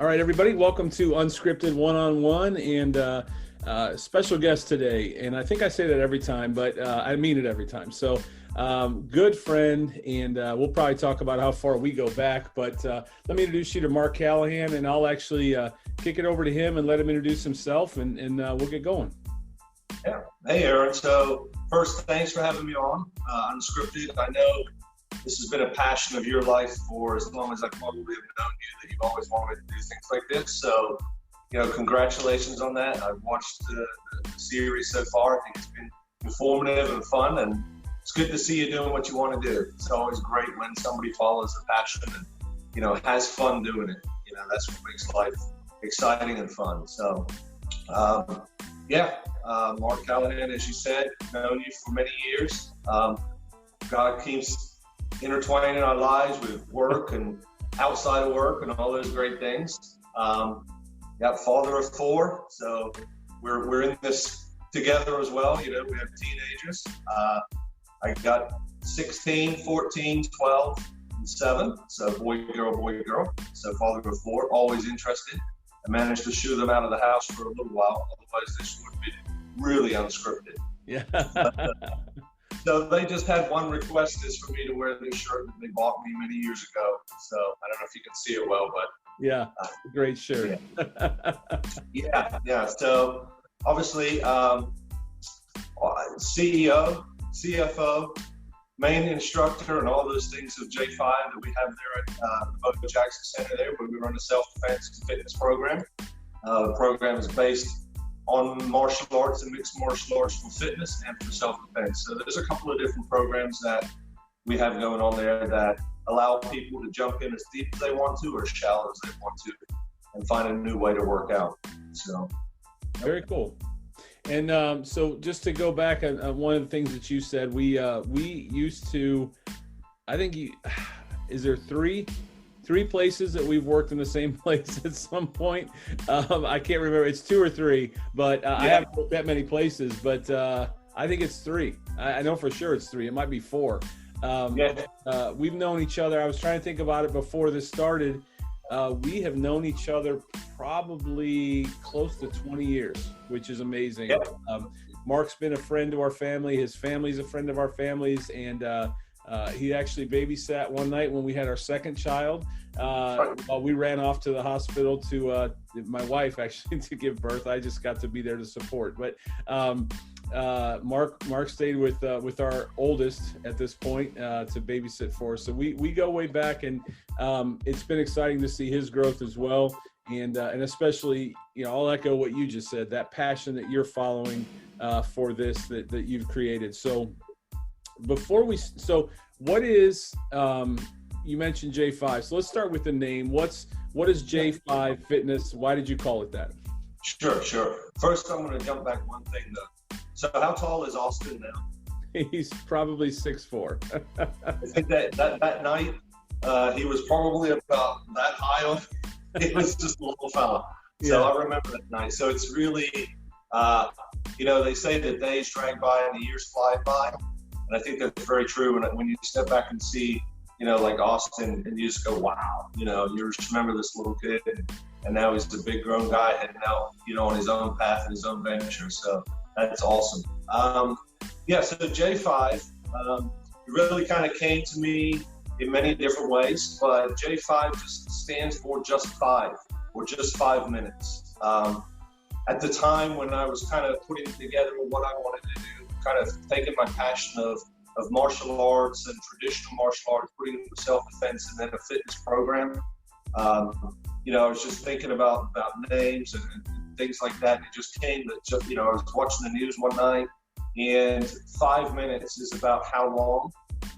All right, everybody, welcome to Unscripted One-on-One, and special guest today. And I think I say that every time, but I mean it every time. So good friend, and we'll probably talk about how far we go back. But let me introduce you to Mark Calahan, and I'll actually kick it over to him and let him introduce himself, and we'll get going. Yeah. Hey, Aaron. So first, thanks for having me on Unscripted. I know this has been a passion of your life for as long as I probably have known you, that you've always wanted to do things like this. So, congratulations on that. I've watched the series so far. I think it's been informative and fun, and it's good to see you doing what you want to do. It's always great when somebody follows a passion and, has fun doing it. That's what makes life exciting and fun. So, Mark Calahan, as you said, known you for many years. God keeps intertwining our lives with work and outside of work and all those great things. Father of four, so we're in this together as well. We have teenagers. I got 16, 14, 12, and 7. So boy, girl. So father of four, always interested. I managed to shoo them out of the house for a little while. Otherwise, this would be really unscripted. Yeah. So they just had one request, is for me to wear this shirt that they bought me many years ago. So I don't know if you can see it well, but yeah, great shirt. Yeah. So obviously, CEO, CFO, main instructor, and all those things of J5 that we have there at the Bo Jackson Center there, where we run a self-defense and fitness program. The program is based on martial arts and mixed martial arts for fitness and for self-defense. So there's a couple of different programs that we have going on there that allow people to jump in as deep as they want to or as shallow as they want to and find a new way to work out. So very cool. And so just to go back on one of the things that you said, we used to, I think is there three places that we've worked in the same place at some point? I can't remember. It's 2 or 3, but I haven't worked that many places, but I think it's 3. I know for sure it's 3. It might be 4. We've known each other. I was trying to think about it before this started. We have known each other probably close to 20 years, which is amazing. Mark's been a friend to our family. His family's a friend of our family's, and he actually babysat one night when we had our second child. While we ran off to the hospital to my wife actually to give birth. I just got to be there to support. But Mark stayed with our oldest at this point to babysit for us. So we go way back, and it's been exciting to see his growth as well. And especially, I'll echo what you just said, that passion that you're following for this that you've created. So what is, you mentioned J5, so let's start with the name. What is J5 Fitness? Why did you call it that? Sure. First, I'm going to jump back one thing though. So how tall is Austin now? He's probably 6'4". I think that night, he was probably about that high on. He was just a little fella. So I remember that night. So it's really, they say that days drag by and the years fly by. And I think that's very true. When you step back and see, like Austin, and you just go, wow, you just remember this little kid, and now he's a big grown guy heading out, on his own path and his own venture. So that's awesome. So J5, it really kind of came to me in many different ways, but J5 just stands for just 5, or just 5 minutes. At the time when I was kind of putting together what I wanted to do, kind of taking my passion of martial arts and traditional martial arts, putting it for self-defense and then a fitness program. I was just thinking about names and things like that. And it just came that, I was watching the news one night, and 5 minutes is about how long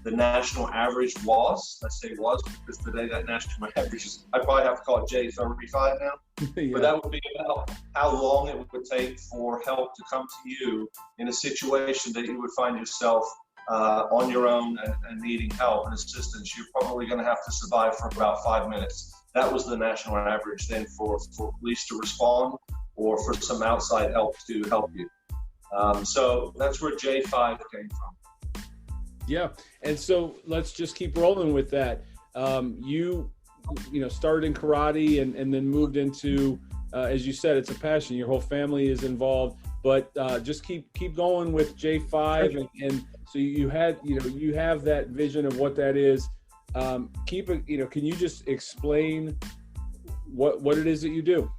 the national average was. I say was because today that national average is, I probably have to call it J35 now. But that would be about how long it would take for help to come to you in a situation that you would find yourself on your own and needing help and assistance. You're probably going to have to survive for about 5 minutes. That was the national average then for police to respond or for some outside help to help you. So that's where J5 came from. Yeah. And so let's just keep rolling with that. started in karate and then moved into, as you said, it's a passion. Your whole family is involved, but just keep going with J5, and so you have that vision of what that is. Keep it. Can you just explain what it is that you do?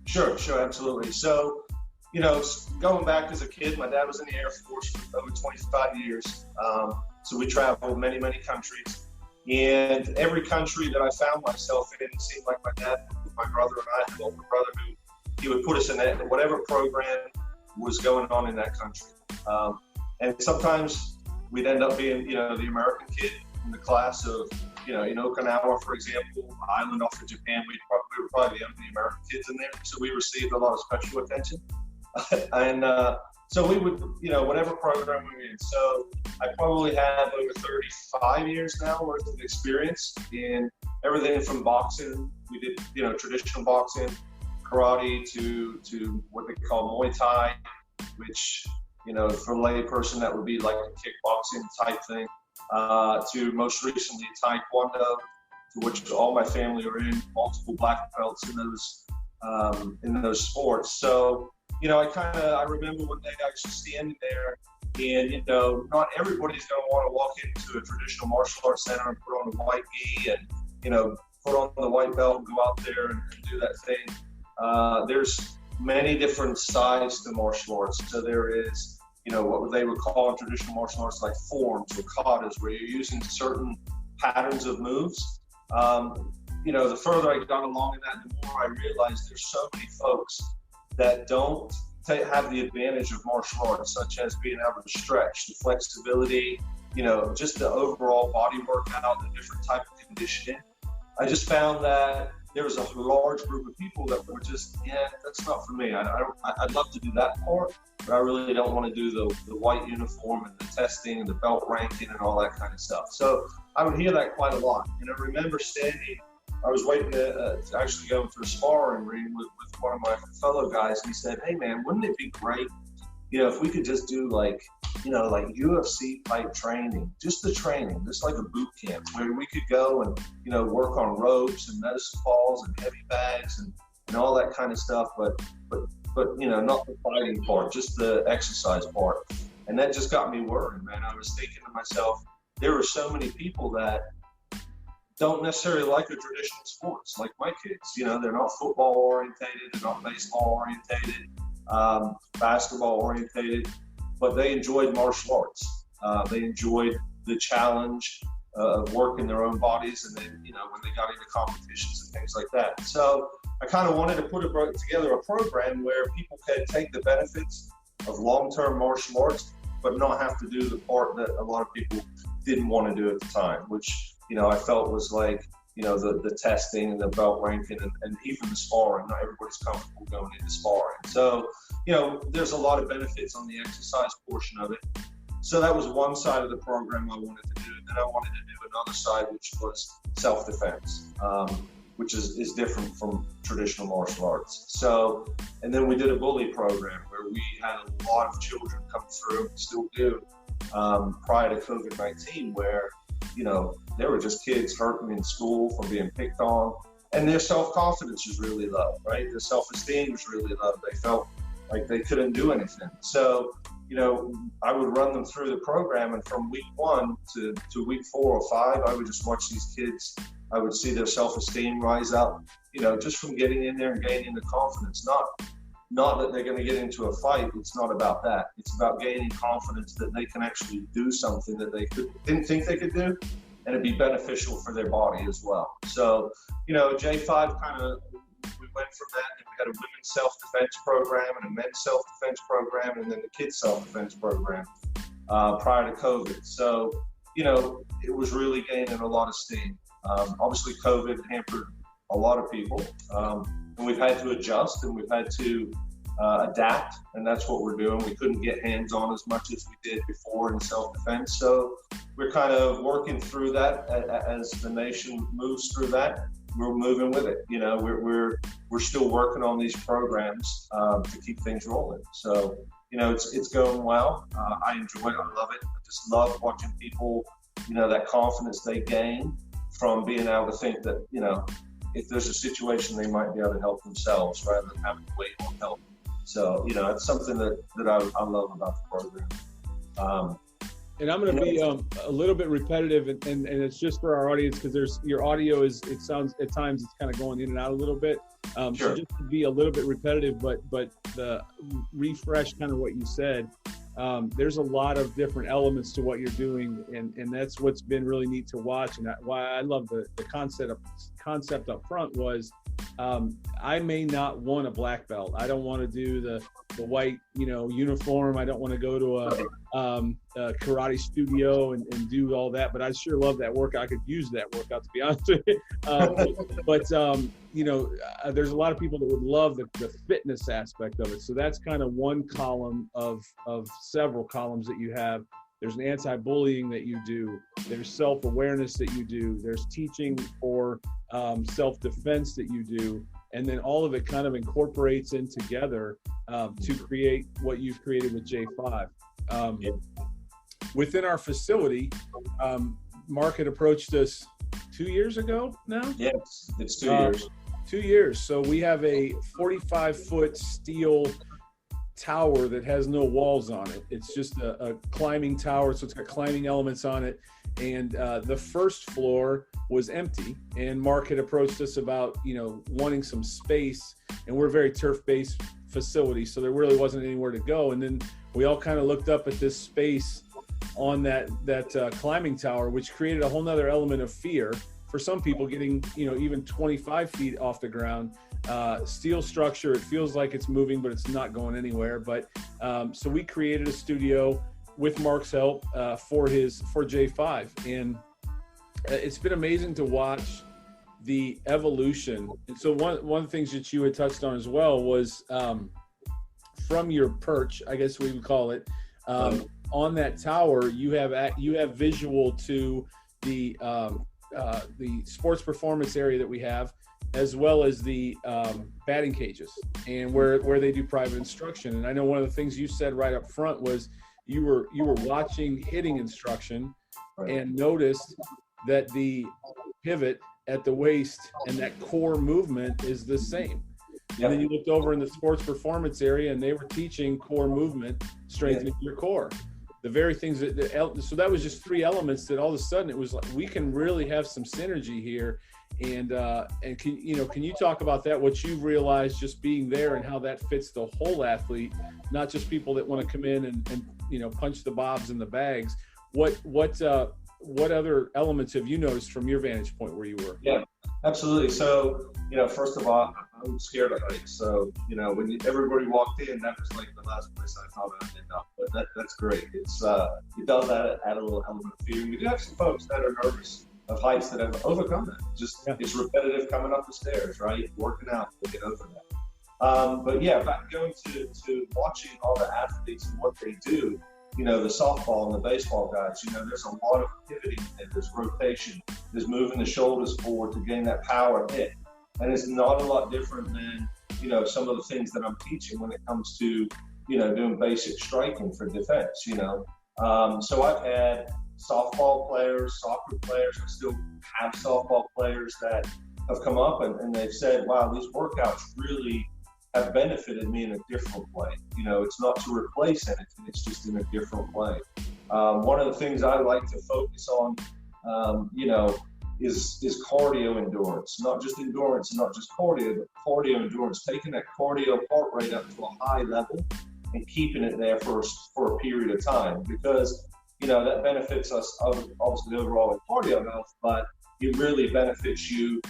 Sure, absolutely. So, going back as a kid, my dad was in the Air Force for over 25 years. So we traveled many, many countries. And every country that I found myself in, it seemed like my dad, my brother, and I had an older brother who he would put us in whatever program was going on in that country. And sometimes we'd end up being, the American kid in the class of, in Okinawa, for example, island off of Japan, we were probably the only American kids in there. So we received a lot of special attention. And so we would, whatever program we were in. So I probably have over 35 years now worth of experience in everything from boxing. We did, traditional boxing, karate to what they call Muay Thai, which, for a lay person, that would be like a kickboxing type thing, to most recently Taekwondo, to which all my family are in, multiple black belts in those sports. So, I remember one day actually standing there and, not everybody's going to want to walk into a traditional martial arts center and put on the white gi and, put on the white belt and go out there and do that thing. There's many different sides to martial arts. So there is, what they would call in traditional martial arts like forms or katas, where you're using certain patterns of moves. The further I got along in that, the more I realized there's so many folks that don't have the advantage of martial arts, such as being able to stretch, the flexibility, just the overall body workout, the different type of conditioning. I just found that there was a large group of people that were just, that's not for me. I'd love to do that part, but I really don't want to do the white uniform and the testing and the belt ranking and all that kind of stuff. So I would hear that quite a lot. And I remember I was waiting to actually go into a sparring ring with one of my fellow guys, and he said, "Hey man, wouldn't it be great, if we could just do like UFC type training, just the training, just like a boot camp where we could go and, work on ropes and medicine balls and heavy bags and all that kind of stuff, but not the fighting part, just the exercise part." And that just got me worried, man. I was thinking to myself, there are so many people that don't necessarily like the traditional sports, like my kids. They're not football orientated, they're not baseball orientated, basketball orientated, but they enjoyed martial arts. They enjoyed the challenge of working their own bodies, and then, when they got into competitions and things like that. So I kind of wanted to put together a program where people could take the benefits of long-term martial arts, but not have to do the part that a lot of people didn't want to do at the time, which, I felt was like, the testing and the belt ranking and even the sparring. Not everybody's comfortable going into sparring. So, there's a lot of benefits on the exercise portion of it. So that was one side of the program I wanted to do. And then I wanted to do another side, which was self-defense, which is different from traditional martial arts. So, and then we did a bully program where we had a lot of children come through, still do, prior to COVID-19, where, there were just kids hurting in school from being picked on, and their self-confidence was really low, right? Their self-esteem was really low. They felt like they couldn't do anything. So, I would run them through the program, and from week 1 to week 4 or 5, I would just watch these kids. I would see their self-esteem rise up, just from getting in there and gaining the confidence. Not that they're going to get into a fight. It's not about that. It's about gaining confidence that they can actually do something that they didn't think they could do, and it'd be beneficial for their body as well. So, J5 we went from that, and we had a women's self-defense program and a men's self-defense program, and then the kids self-defense program prior to COVID. So, it was really gaining a lot of steam. Obviously, COVID hampered a lot of people, and we've had to adjust, and we've had to adapt, and that's what we're doing. We couldn't get hands-on as much as we did before in self-defense, so we're kind of working through that as the nation moves through that. We're moving with it. We're still working on these programs to keep things rolling. So, it's going well. I enjoy it. I love it. I just love watching people, that confidence they gain from being able to think that, if there's a situation, they might be able to help themselves rather than having to wait on help. So, it's something that I love about the program. And I'm going to be a little bit repetitive, and it's just for our audience because your audio it sounds at times it's kind of going in and out a little bit. Sure. So just to be a little bit repetitive, but the refresh kind of what you said. There's a lot of different elements to what you're doing, and that's what's been really neat to watch. And why I love the concept up front was I may not want a black belt. I don't want to do the white uniform. I don't want to go to a karate studio and do all that, but I sure love that workout. I could use that workout, to be honest with you. There's a lot of people that would love the fitness aspect of it. So that's kind of one column of several columns that you have. There's an anti-bullying that you do. There's self-awareness that you do. There's teaching for self-defense that you do. And then all of it kind of incorporates in together to create what you've created with J5. Within our facility, Mark had approached us 2 years ago now? Yes, it's 2 years. 2 years. So we have a 45-foot steel tower that has no walls on it. It's just a climbing tower, so it's got climbing elements on it. And the first floor was empty, and Mark had approached us about wanting some space, and we're a very turf-based facility, so there really wasn't anywhere to go. And then we all kind of looked up at this space on that climbing tower, which created a whole nother element of fear for some people getting even 25 feet off the ground. Steel structure, it feels like it's moving, but it's not going anywhere. But so we created a studio with Mark's help for J5, and it's been amazing to watch the evolution. And so one of the things that you had touched on as well was from your perch, I guess we would call it, on that tower, you have visual to the sports performance area that we have, as well as the batting cages and where they do private instruction. And I know one of the things you said right up front was you were watching hitting instruction and noticed that the pivot at the waist and that core movement is the same. Yep. And then you looked over in the sports performance area and they were teaching core movement, strengthening your core. The very things so that was just three elements that all of a sudden it was like, we can really have some synergy here. And can you talk about that, what you've realized just being there and how that fits the whole athlete, not just people that want to come in and punch the bobs and the bags. What other elements have you noticed from your vantage point where you were? Yeah, absolutely. So, first of all, I'm scared of heights. So, when everybody walked in, that was like the last place I thought I'd end up. But that's great. It does add a little element of fear. We do have some folks that are nervous of heights that have overcome that. It's repetitive coming up the stairs, right? Working out to get over that. But yeah, back going to watching all the athletes and what they do, the softball and the baseball guys, there's a lot of pivoting, there's rotation, there's moving the shoulders forward to gain that power hit. And it's not a lot different than, some of the things that I'm teaching when it comes to, doing basic striking for defense, So I've had softball players, soccer players, I still have softball players that have come up and they've said, wow, these workouts really have benefited me in a different way. It's not to replace anything, it's just in a different way. One of the things I like to focus on, is cardio endurance, not just endurance, not just cardio, but cardio endurance, taking that cardio heart rate up to a high level and keeping it there for a period of time, because that benefits us obviously overall in cardio health, but it really benefits you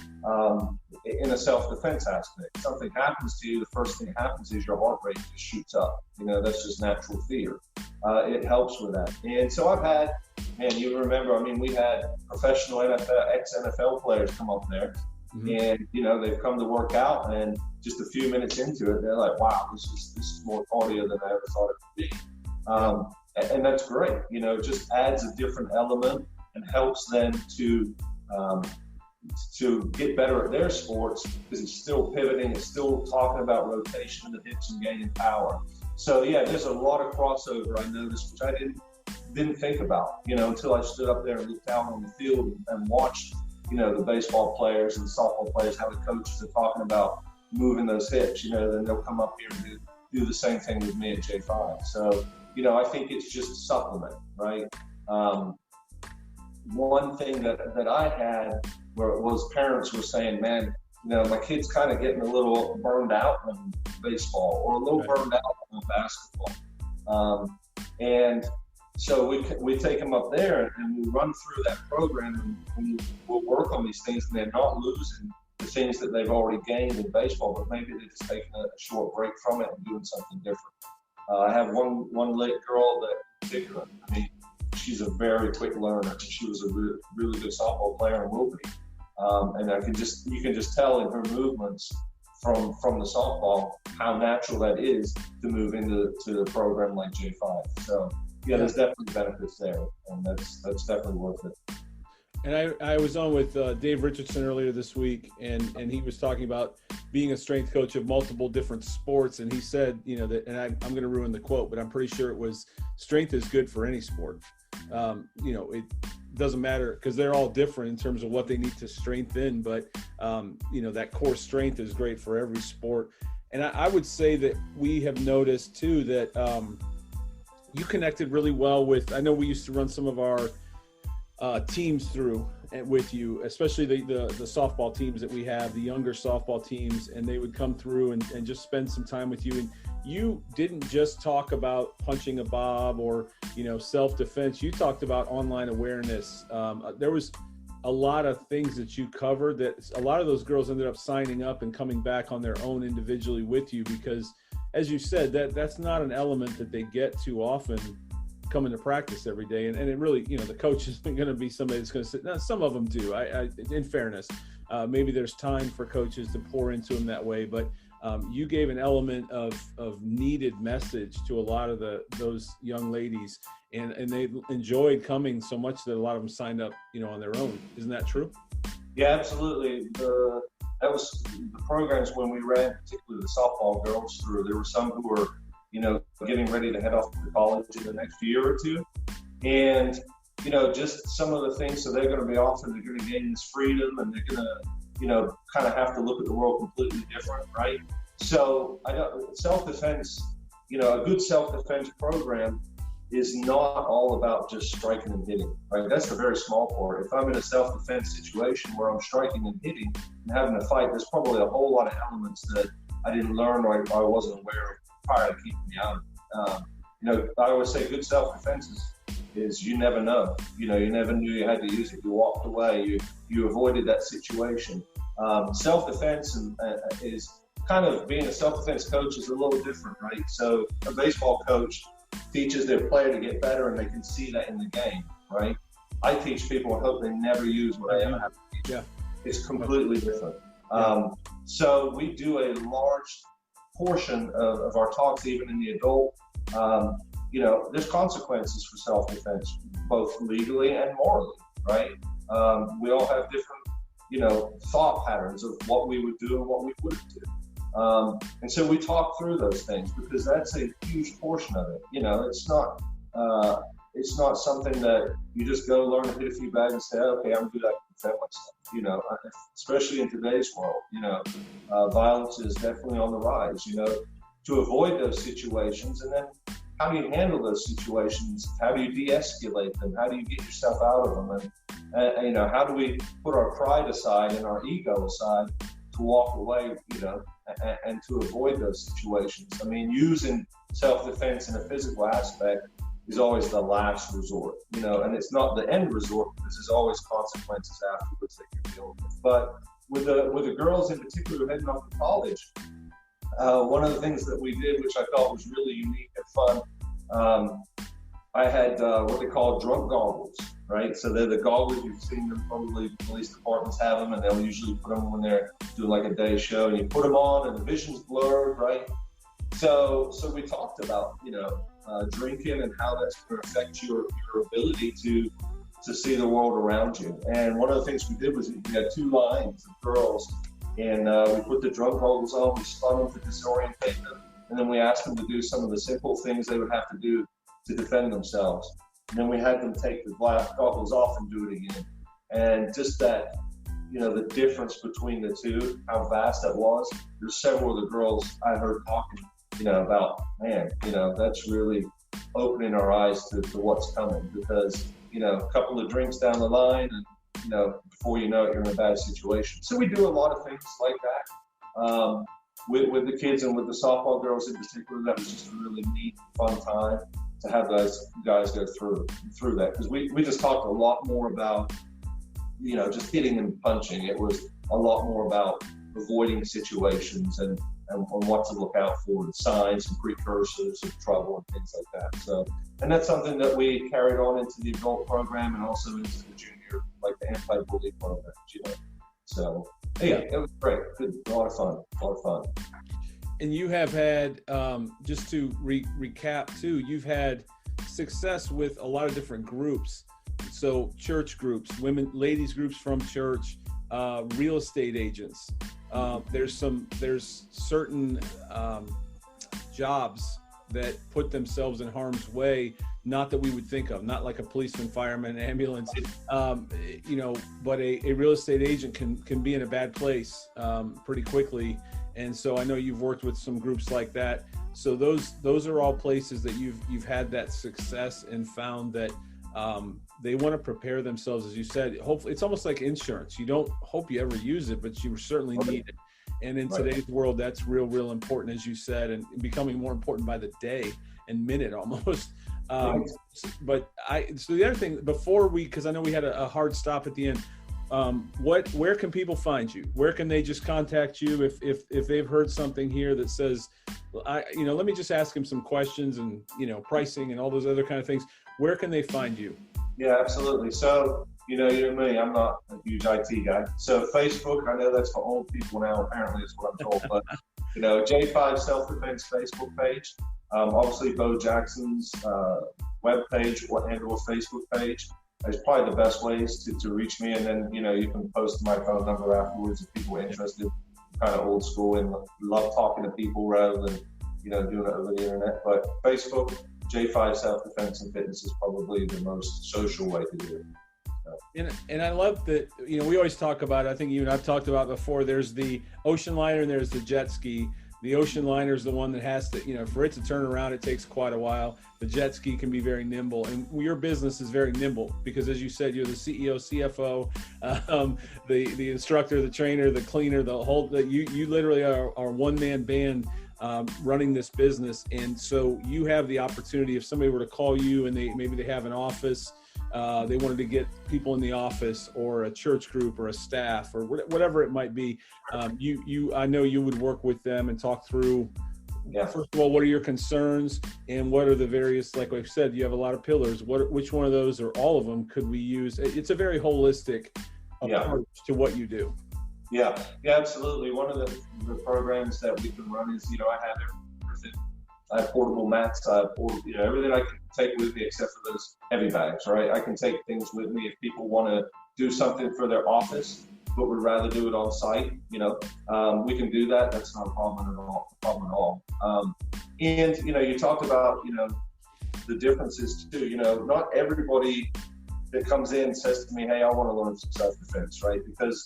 in a self-defense aspect. Something happens to you, the first thing that happens is your heart rate just shoots up. That's just natural fear. It helps with that. And so I've had, you remember, we had professional ex-NFL players come up there, and they've come to work out, and just a few minutes into it, they're like, wow, this is more cardio than I ever thought it would be. And that's great. It just adds a different element and helps them to get better at their sports, because it's still pivoting, it's still talking about rotation in the hips and gaining power. So yeah, there's a lot of crossover I noticed, which I didn't think about, until I stood up there and looked out on the field and watched the baseball players and softball players, how the coaches are talking about moving those hips, then they'll come up here and do the same thing with me at J5. So, I think it's just a supplement, right? One thing that I had where it was parents were saying, man, my kid's kind of getting a little burned out on baseball or a little burned out on basketball. And so we take them up there and we run through that program and we'll work on these things, and they're not losing the things that they've already gained in baseball, but maybe they're just taking a short break from it and doing something different. I have one late girl that in particular, she's a very quick learner. She was a really good softball player and will be. And you can just tell in her movements from the softball how natural that is to move into a program like J5. So there's definitely benefits there, and that's definitely worth it. And I was on with Dave Richardson earlier this week, and he was talking about being a strength coach of multiple different sports, and he said, that, and I'm going to ruin the quote, but I'm pretty sure it was, strength is good for any sport. It doesn't matter because they're all different in terms of what they need to strengthen, but that core strength is great for every sport. And I would say that we have noticed too that you connected really well with, I know we used to run some of our teams through with you, especially the softball teams that we have, the younger softball teams, and they would come through and just spend some time with you. And you didn't just talk about punching a bob or, self-defense. You talked about online awareness. There was a lot of things that you covered that a lot of those girls ended up signing up and coming back on their own individually with you, because as you said, that's not an element that they get too often coming to practice every day. And it really, the coach isn't going to be somebody that's going to sit. Now, some of them do. I in fairness, maybe there's time for coaches to pour into them that way, but you gave an element of needed message to a lot of those young ladies, and they enjoyed coming so much that a lot of them signed up, on their own. Isn't that true? Yeah, absolutely. That was the programs when we ran, particularly the softball girls through. There were some who were, getting ready to head off to college in the next year or two, and just some of the things. So they're going to be off, and they're going to gain this freedom, and they're going to, kind of have to look at the world completely different, right? So self-defense, a good self-defense program is not all about just striking and hitting, right? That's a very small part. If I'm in a self-defense situation where I'm striking and hitting and having a fight, there's probably a whole lot of elements that I didn't learn or I wasn't aware of prior to keeping me out. I always say good self-defense is you never know. You never knew you had to use it. You walked away. You avoided that situation. Self-defense is kind of being a self-defense coach is a little different, right? So a baseball coach teaches their player to get better, and they can see that in the game, right? I teach people and hope they never use what I ever have to teach. Yeah. It's completely different. So we do a large portion of our talks, even in the adult. There's consequences for self-defense, both legally and morally, right? We all have different, thought patterns of what we would do and what we wouldn't do. And so we talk through those things because that's a huge portion of it. It's not something that you just go learn to hit a few bags and say, okay, I'm good, I can defend myself. Especially in today's world, violence is definitely on the rise, to avoid those situations. And then how do you handle those situations? How do you de-escalate them? How do you get yourself out of them? And how do we put our pride aside and our ego aside to walk away, and to avoid those situations? Using self-defense in a physical aspect is always the last resort, and it's not the end resort because there's always consequences afterwards that you're dealing with. But with the girls in particular who are heading off to college, one of the things that we did, which I thought was really unique and fun, I had what they call drunk goggles, right? So they're the goggles, you've seen them, probably police departments have them, and they'll usually put them when they're doing like a day show, and you put them on and the vision's blurred, right? So we talked about, drinking and how that's going to affect your ability to see the world around you. And one of the things we did was we had two lines of girls, and we put the drunk goggles on, we spun them to disorientate them, and then we asked them to do some of the simple things they would have to do to defend themselves. And then we had them take the black goggles off and do it again. And just that the difference between the two, how vast that was. There's several of the girls I heard talking, about, man, that's really opening our eyes to what's coming, because, a couple of drinks down the line and, before you know it, you're in a bad situation. So we do a lot of things like that. With the kids and with the softball girls in particular, that was just a really neat, fun time to have those guys go through that. Because we just talked a lot more about, just hitting and punching. It was a lot more about avoiding situations and what to look out for, the signs and precursors of trouble and things like that. So, and that's something that we carried on into the adult program and also into the junior, like the anti-bully program, So, yeah, it was great. Good, a lot of fun. And you have had, just to recap too, you've had success with a lot of different groups. So church groups, ladies groups from church, real estate agents. There's certain jobs that put themselves in harm's way, not that we would think of, not like a policeman, fireman, ambulance, but a real estate agent can be in a bad place pretty quickly. And so I know you've worked with some groups like that. So those are all places that you've had that success and found that they want to prepare themselves, as you said. Hopefully, it's almost like insurance. You don't hope you ever use it, but you certainly need it. And in today's world, that's real important, as you said, and becoming more important by the day and minute almost. But so the other thing because I know we had a hard stop at the end. Where can people find you? Where can they just contact you if they've heard something here that says, let me just ask them some questions and, pricing and all those other kind of things. Where can they find you? Yeah, absolutely. So, you and me, I'm not a huge IT guy. So Facebook, I know that's for old people now, apparently is what I'm told, but, J5 Self-Defense Facebook page. Obviously, Bo Jackson's web page and or Facebook page is probably the best ways to reach me. And then, you can post my phone number afterwards if people are interested. I'm kind of old school and love talking to people rather than, doing it over the internet. But Facebook, J5 Self-Defense and Fitness is probably the most social way to do it. And I love that, we always talk about, I think you and I've talked about before, there's the ocean liner and there's the jet ski. The ocean liner is the one that has to, for it to turn around, it takes quite a while. The jet ski can be very nimble, and your business is very nimble because, as you said, you're the CEO, CFO, the instructor, the trainer, the cleaner, you literally are one-man band running this business. And so you have the opportunity, if somebody were to call you and maybe they have an office, they wanted to get people in the office or a church group or a staff or whatever it might be. I know you would work with them and talk through, first of all, what are your concerns and what are the various, like I've said, you have a lot of pillars. Which one of those or all of them could we use? It's a very holistic approach to what you do. Yeah, absolutely. One of the programs that we can run is, I have everything. I have portable mats. I have everything I can take with me except for those heavy bags, right? I can take things with me if people want to do something for their office, but would rather do it on site. We can do that. That's not a problem at all. And you talked about the differences too. Not everybody that comes in says to me, "Hey, I want to learn some self-defense," right? Because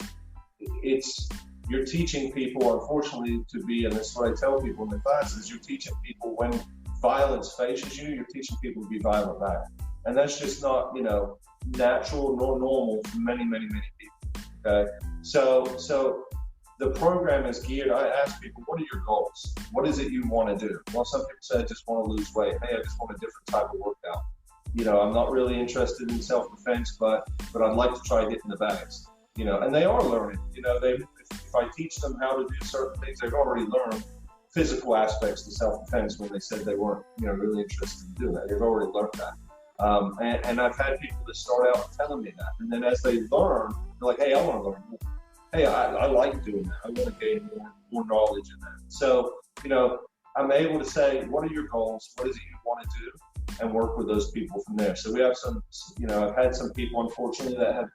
you're teaching people, unfortunately, to be, and that's what I tell people in the classes, you're teaching people when violence faces you, you're teaching people to be violent back. And that's just not, natural nor normal for many, many, many people, okay? So the program is geared, I ask people, what are your goals? What is it you want to do? Well, some people say, I just want to lose weight. Hey, I just want a different type of workout. I'm not really interested in self-defense, but I'd like to try hitting the bags. And they are learning. If I teach them how to do certain things, they've already learned physical aspects to self-defense when they said they weren't, really interested in doing that. They've already learned that. And I've had people that start out telling me that, and then as they learn, they're like, "Hey, I want to learn more. Hey, I like doing that. I want to gain more knowledge in that." So, I'm able to say, "What are your goals? What is it you want to do?" and work with those people from there. So we have some, I've had some people, unfortunately, that have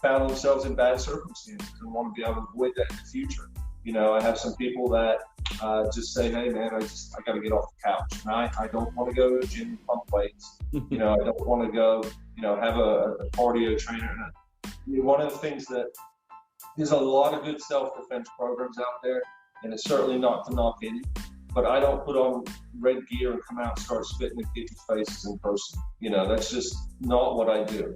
found themselves in bad circumstances and want to be able to avoid that in the future. I have some people that just say, "Hey man, I got to get off the couch. And I don't want to go to the gym and pump weights. I don't want to go, have a cardio trainer." One of the things that there's a lot of good self-defense programs out there, and it's certainly not to knock any, but I don't put on red gear and come out and start spitting in people's faces in person. You know, that's just not what I do.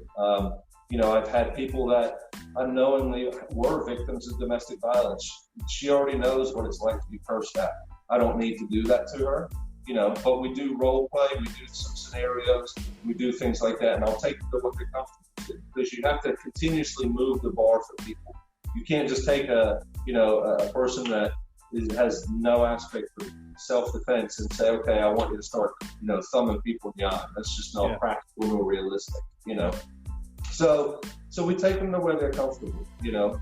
You know, I've had people that unknowingly were victims of domestic violence. She already knows what it's like to be cursed at. I don't need to do that to her, you know, but we do role play, we do some scenarios, we do things like that, and I'll take them to what they're comfortable with, because you have to continuously move the bar for people. You can't just take a person that has no aspect of self-defense and say, okay, I want you to start, you know, thumbing people in the eye. That's just not practical nor realistic, you know. So we take them to where they're comfortable, you know,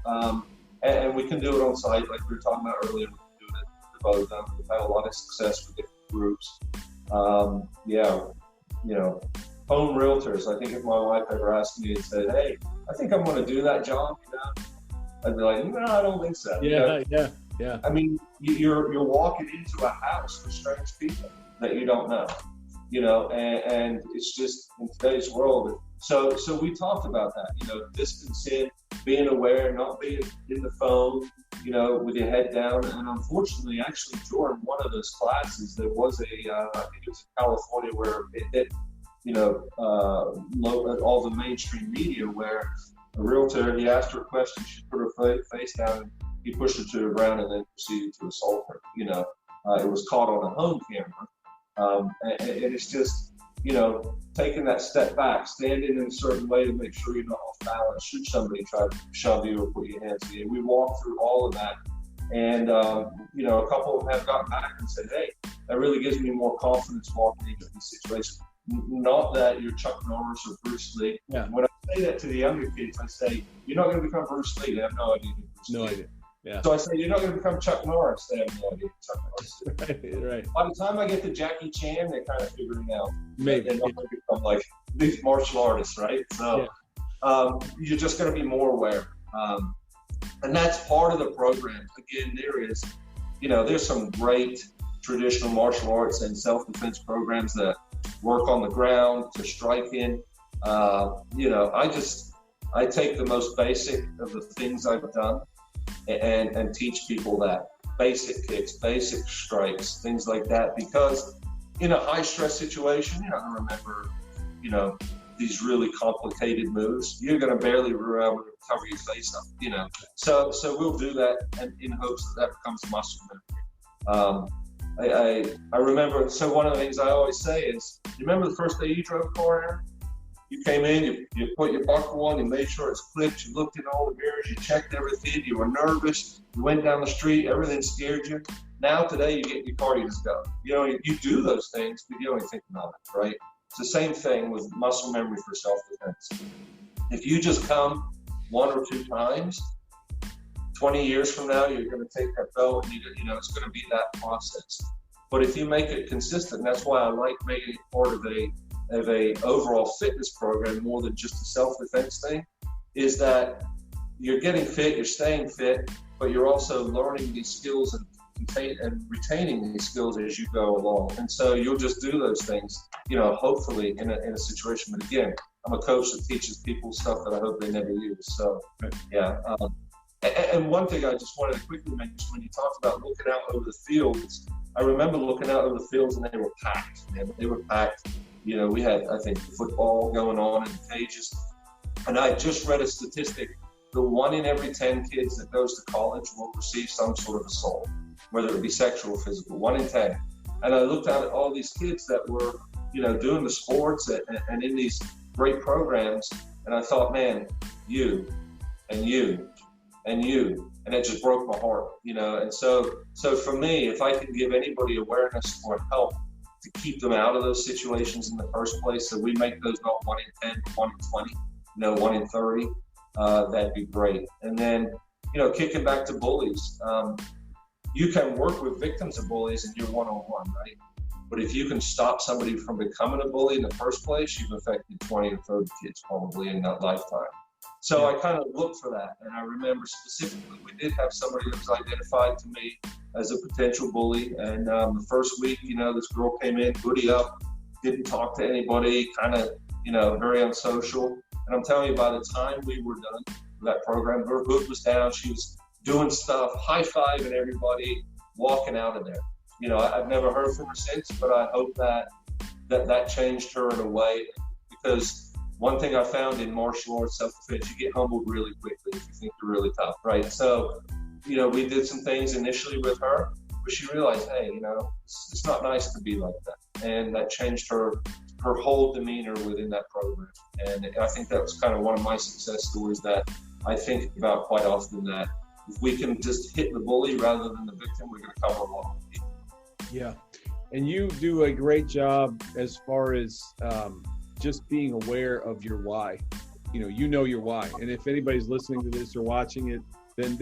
and we can do it on site, like we were talking about earlier. We can do it at both of them. We've had a lot of success with different groups. You know, home realtors. I think if my wife ever asked me and said, hey, I think I'm going to do that job, you know, I'd be like, no, I don't think so. Yeah. I mean, you're walking into a house with strange people that you don't know, you know, and it's just in today's world. So we talked about that, you know, distancing, being aware, not being in the phone, you know, with your head down. And unfortunately, actually, during one of those classes, there was I think it was in California, where it hit, you know, all the mainstream media, where a realtor, he asked her a question, she put her face down, and he pushed her to the ground and then proceeded to assault her. You know, it was caught on a home camera. And it's just, you know, taking that step back, standing in a certain way to make sure you're not off balance should somebody try to shove you or put your hands in you. We walked through all of that. And, you know, a couple of them have gotten back and said, hey, that really gives me more confidence walking into these situations. Not that you're Chuck Norris or Bruce Lee. Yeah. When I say that to the younger kids, I say, you're not going to become Bruce Lee. They have no idea who Bruce Lee is. idea. Yeah. So I say, you're not going to become Chuck Norris. They have no idea who Chuck Norris is. Right. By the time I get to Jackie Chan, they're kind of figuring out. Maybe. They're not going to become like these martial artists, right? So you're just going to be more aware. And that's part of the program. Again, there's some great traditional martial arts and self-defense programs that work on the ground to strike in. You know, I take the most basic of the things I've done and teach people that. Basic kicks, basic strikes, things like that. Because in a high stress situation, you're not going to remember, you know, these really complicated moves. You're going to barely remember to cover your face up, you know. So we'll do that, and in hopes that becomes muscle memory. I remember, so one of the things I always say is, you remember the first day you drove a car, Aaron? You came in, you put your buckle on, you made sure it's clipped, you looked in all the mirrors, you checked everything, you were nervous, you went down the street, everything scared you. Now today you get in your car, you just go. You know, you do those things, but you don't even think about it, right? It's the same thing with muscle memory for self-defense. If you just come one or two times, 20 years from now, you're going to take that belt and you know, it's going to be that process. But if you make it consistent, that's why I like making it part of a overall fitness program more than just a self-defense thing, is that you're getting fit, you're staying fit, but you're also learning these skills and retaining these skills as you go along. And so you'll just do those things, you know, hopefully in a situation. But again, I'm a coach that teaches people stuff that I hope they never use. So, yeah. And one thing I just wanted to quickly mention, when you talked about looking out over the fields, I remember looking out over the fields and they were packed, man. They were packed. You know, we had, I think, football going on in the cages. And I just read a statistic, the 1 in every 10 kids that goes to college will receive some sort of assault, whether it be sexual or physical, 1 in 10. And I looked out at all these kids that were, you know, doing the sports and in these great programs. And I thought, man, you, and it just broke my heart, you know. And so for me, if I can give anybody awareness or help to keep them out of those situations in the first place, so we make those not 1 in 10, but 1 in 20, you know, 1 in 30, that'd be great. And then, you know, kicking back to bullies, you can work with victims of bullies in your one-on-one, right? But if you can stop somebody from becoming a bully in the first place, you've affected 20 or 30 kids probably in that lifetime. So I kind of looked for that. And I remember specifically, we did have somebody that was identified to me as a potential bully. And the first week, you know, this girl came in, booty up, didn't talk to anybody, kind of, you know, very unsocial. And I'm telling you, by the time we were done, that program. Her hood was down. She was doing stuff, high-fiving everybody, walking out of there. You know, I've never heard from her since, but I hope that changed her in a way, because one thing I found in martial arts self-defense, you get humbled really quickly if you think you're really tough, right? So, you know, we did some things initially with her, but she realized, hey, you know, it's not nice to be like that. And that changed her whole demeanor within that program. And I think that was kind of one of my success stories that I think about quite often, that if we can just hit the bully rather than the victim, we're going to cover a lot of people. Yeah. And you do a great job as far as just being aware of your why. You know your why. And if anybody's listening to this or watching it, then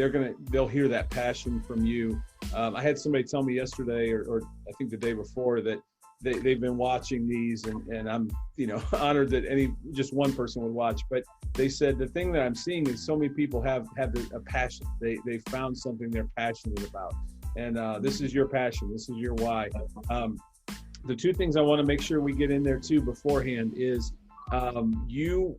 they'll hear that passion from you. I had somebody tell me yesterday, or I think the day before, that they've been watching these, and I'm, you know, honored that just one person would watch. But they said the thing that I'm seeing is so many people have a passion. They found something they're passionate about, and this is your passion. This is your why. The two things I want to make sure we get in there too beforehand is you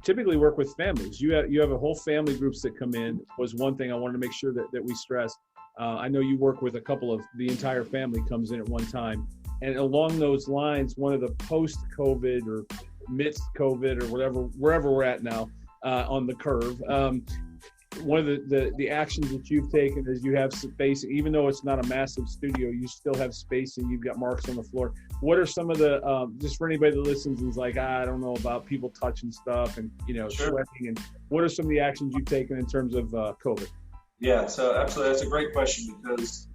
typically work with families. You have a whole family groups that come in, was one thing I wanted to make sure that we stress. I know you work with a couple of, the entire family comes in at one time. And along those lines, one of the post-COVID or midst-COVID or wherever we're at now on the curve, one of the actions that you've taken is you have space, even though it's not a massive studio, you still have space and you've got marks on the floor. What are some of the, just for anybody that listens and is like, I don't know about people touching stuff and, you know, Sure. sweating, and what are some of the actions you've taken in terms of COVID? Yeah, so absolutely, that's a great question, because,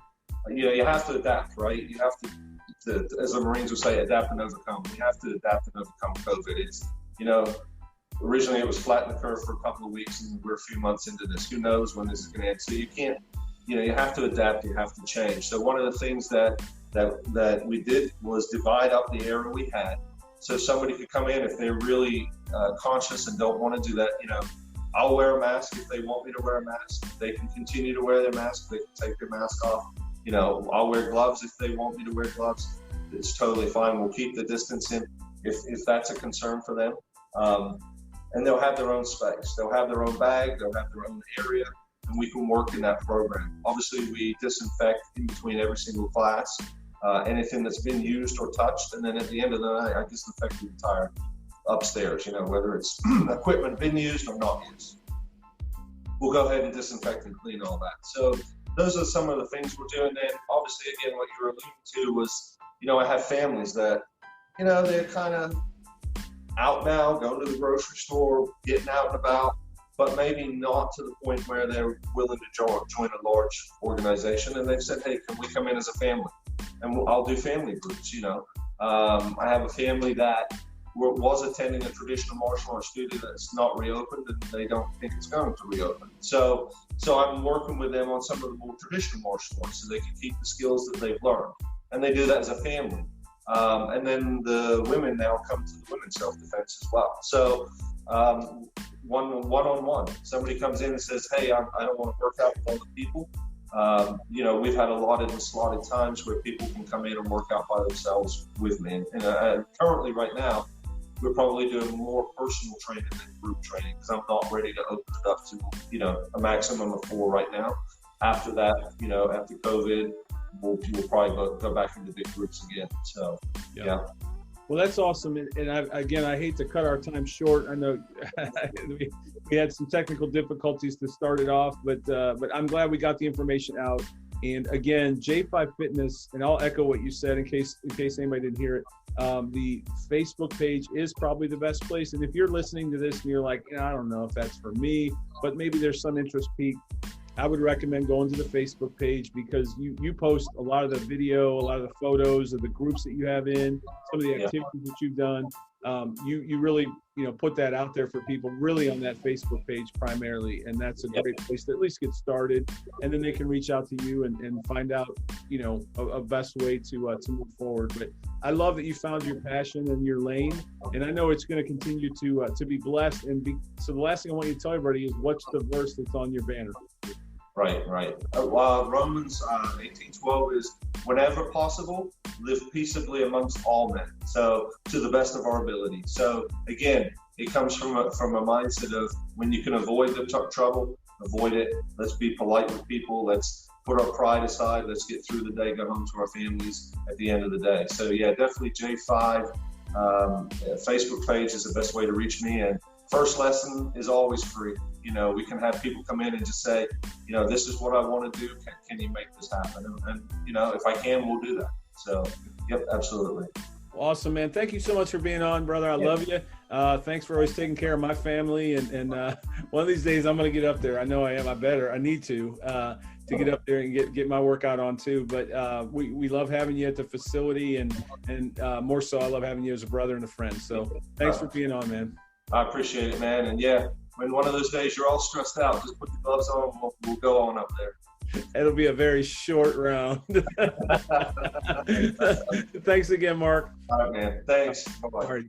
you know, you have to adapt, right? You have to, as the Marines would say, adapt and overcome. We have to adapt and overcome COVID. It's, you know, originally it was flatten the curve for a couple of weeks, and we're a few months into this. Who knows when this is going to end? So you can't, you know, you have to adapt, you have to change. So one of the things that we did was divide up the area we had, so somebody could come in if they're really conscious and don't want to do that. You know, I'll wear a mask if they want me to wear a mask. They can continue to wear their mask. They can take their mask off. You know, I'll wear gloves if they want me to wear gloves. It's totally fine. We'll keep the distance in if that's a concern for them. And they'll have their own space. They'll have their own bag. They'll have their own area, and we can work in that program. Obviously, we disinfect in between every single class, anything that's been used or touched. And then at the end of the night, I disinfect the entire upstairs, you know, whether it's equipment been used or not used. We'll go ahead and disinfect and clean all that. So those are some of the things we're doing. Then obviously, again, what you were alluding to was, you know, I have families that, you know, they're kind of out now, going to the grocery store, getting out and about, but maybe not to the point where they're willing to join a large organization. And they've said, hey, can we come in as a family? And I'll do family groups, you know. I have a family that was attending a traditional martial arts studio that's not reopened, and they don't think it's going to reopen. So I'm working with them on some of the more traditional martial arts so they can keep the skills that they've learned. And they do that as a family. And then the women now come to the women's self-defense as well. So one-on-one, somebody comes in and says, hey, I don't want to work out with other people. You know, we've had allotted and slotted times where people can come in and work out by themselves with me. And currently right now, we're probably doing more personal training than group training, because I'm not ready to open it up to, you know, a maximum of 4 right now. After that, you know, after COVID, we'll probably go back into big groups again. So, yeah. Well, that's awesome. And I hate to cut our time short. I know we had some technical difficulties to start it off, but I'm glad we got the information out. And again, J5 Fitness, and I'll echo what you said in case anybody didn't hear it. The Facebook page is probably the best place. And if you're listening to this and you're like, I don't know if that's for me, but maybe there's some interest peaked, I would recommend going to the Facebook page, because you post a lot of the video, a lot of the photos of the groups that you have in, some of the activities that you've done. You really, you know, put that out there for people really on that Facebook page primarily. And that's a great place to at least get started. And then they can reach out to you and find out, you know, a best way to move forward. But I love that you found your passion and your lane. And I know it's going to continue to be blessed. So the last thing I want you to tell everybody is, what's the verse that's on your banner? Right. Romans 18:12 is, whenever possible, live peaceably amongst all men. So to the best of our ability. So again, it comes from a mindset of when you can avoid the trouble, avoid it. Let's be polite with people. Let's put our pride aside. Let's get through the day, go home to our families at the end of the day. So yeah, definitely J5 Facebook page is the best way to reach me. And first lesson is always free. You know, we can have people come in and just say, you know, this is what I want to do. Can you make this happen? And you know, if I can, we'll do that. So, yep, absolutely. Awesome, man. Thank you so much for being on, brother. I love you. Thanks for always taking care of my family. And one of these days I'm going to get up there. I know I am. I need to get up there and get my workout on too. But we love having you at the facility, and more so, I love having you as a brother and a friend. So thanks for being on, man. I appreciate it, man. And yeah, when one of those days you're all stressed out, just put the gloves on. We'll go on up there. It'll be a very short round. Thanks again, Mark. All right, man. Thanks. Bye-bye. All right.